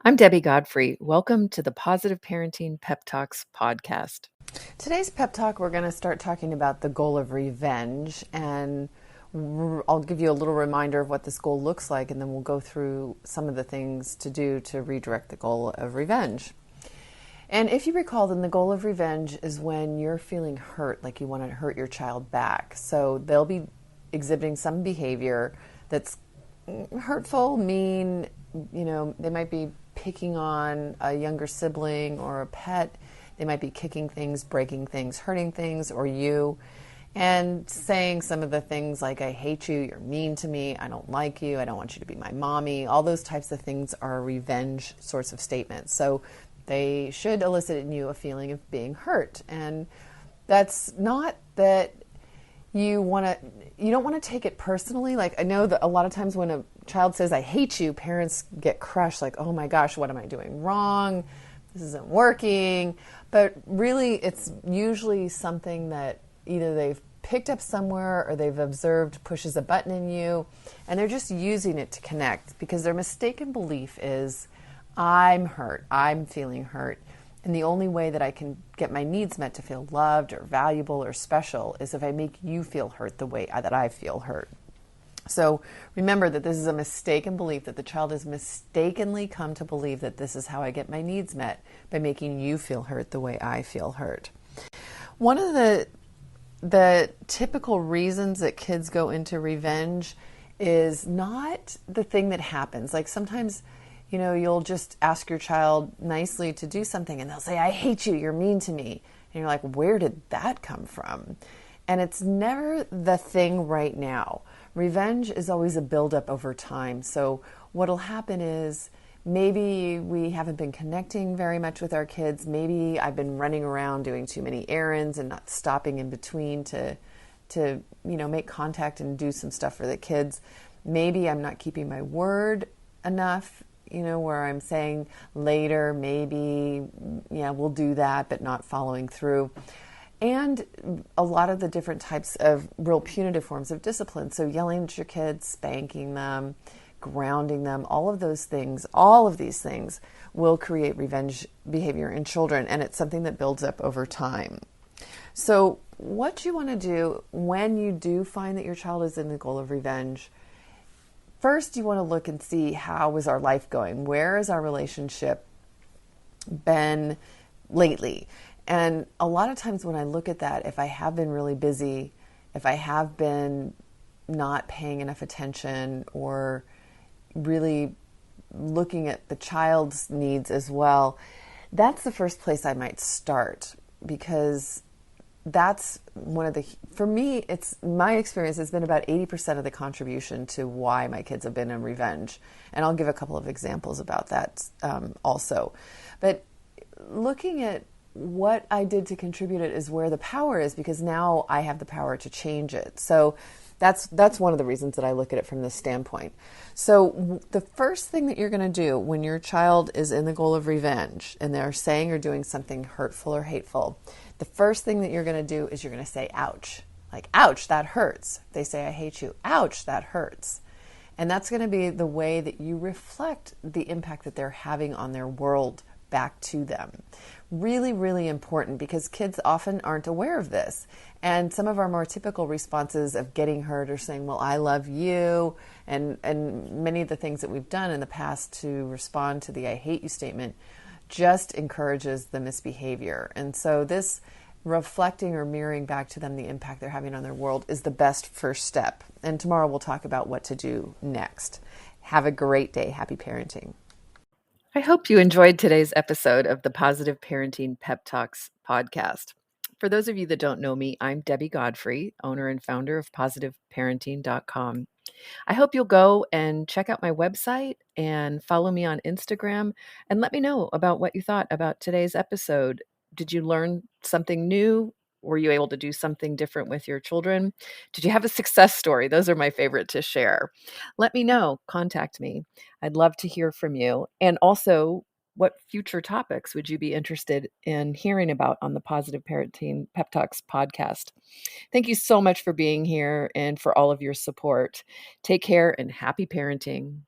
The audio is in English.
I'm Debbie Godfrey. Welcome to the Positive Parenting Pep Talks podcast. Today's pep talk, we're going to start talking about the goal of revenge, and I'll give you a little reminder of what this goal looks like, and then we'll go through some of the things to do to redirect the goal of revenge. And if you recall, then the goal of revenge is when you're feeling hurt, like you want to hurt your child back. So they'll be exhibiting some behavior that's hurtful, mean, they might be picking on a younger sibling or a pet. They might be kicking things, breaking things, hurting things, or you, and saying some of the things like, I hate you, you're mean to me, I don't like you, I don't want you to be my mommy. All those types of things are revenge sorts of statements. So they should elicit in you a feeling of being hurt. And that's not that you don't want to take it personally. Like, I know that a lot of times when a child says, I hate you, parents get crushed, like, oh my gosh, what am I doing wrong? This isn't working. But really, it's usually something that either they've picked up somewhere or they've observed pushes a button in you, and they're just using it to connect because their mistaken belief is, I'm hurt, I'm feeling hurt. And the only way that I can get my needs met to feel loved or valuable or special is if I make you feel hurt the way that I feel hurt. So remember that this is a mistaken belief, that the child has mistakenly come to believe that this is how I get my needs met, by making you feel hurt the way I feel hurt. One of the typical reasons that kids go into revenge is not the thing that happens. Like sometimes, you'll just ask your child nicely to do something and they'll say, I hate you, you're mean to me. And you're like, where did that come from? And it's never the thing right now. Revenge is always a buildup over time. So what'll happen is maybe we haven't been connecting very much with our kids. Maybe I've been running around doing too many errands and not stopping in between to make contact and do some stuff for the kids. Maybe I'm not keeping my word enough, where I'm saying later, maybe, we'll do that, but not following through. And a lot of the different types of real punitive forms of discipline. So yelling at your kids, spanking them, grounding them, all of these things will create revenge behavior in children. And it's something that builds up over time. So what you want to do when you do find that your child is in the goal of revenge, first you want to look and see, how is our life going? Where has our relationship been lately? And a lot of times when I look at that, if I have been really busy, if I have been not paying enough attention or really looking at the child's needs as well, that's the first place I might start, because that's for me, it's my experience has been about 80% of the contribution to why my kids have been in revenge. And I'll give a couple of examples about that also. But looking at what I did to contribute it is where the power is, because now I have the power to change it. So that's one of the reasons that I look at it from this standpoint. So the first thing that you're going to do when your child is in the goal of revenge and they're saying or doing something hurtful or hateful, the first thing that you're going to do is you're going to say, ouch. Like, ouch, that hurts. They say, I hate you. Ouch, that hurts. And that's going to be the way that you reflect the impact that they're having on their world back to them. Really, really important, because kids often aren't aware of this. And some of our more typical responses of getting hurt are saying, well, I love you. And many of the things that we've done in the past to respond to the I hate you statement just encourages the misbehavior. And so this reflecting or mirroring back to them the impact they're having on their world is the best first step. And tomorrow we'll talk about what to do next. Have a great day. Happy parenting. I hope you enjoyed today's episode of the Positive Parenting Pep Talks podcast. For those of you that don't know me, I'm Debbie Godfrey, owner and founder of positiveparenting.com. I hope you'll go and check out my website and follow me on Instagram and let me know about what you thought about today's episode. Did you learn something new? Were you able to do something different with your children? Did you have a success story? Those are my favorite to share. Let me know. Contact me. I'd love to hear from you. And also, what future topics would you be interested in hearing about on the Positive Parenting Pep Talks podcast? Thank you so much for being here and for all of your support. Take care and happy parenting.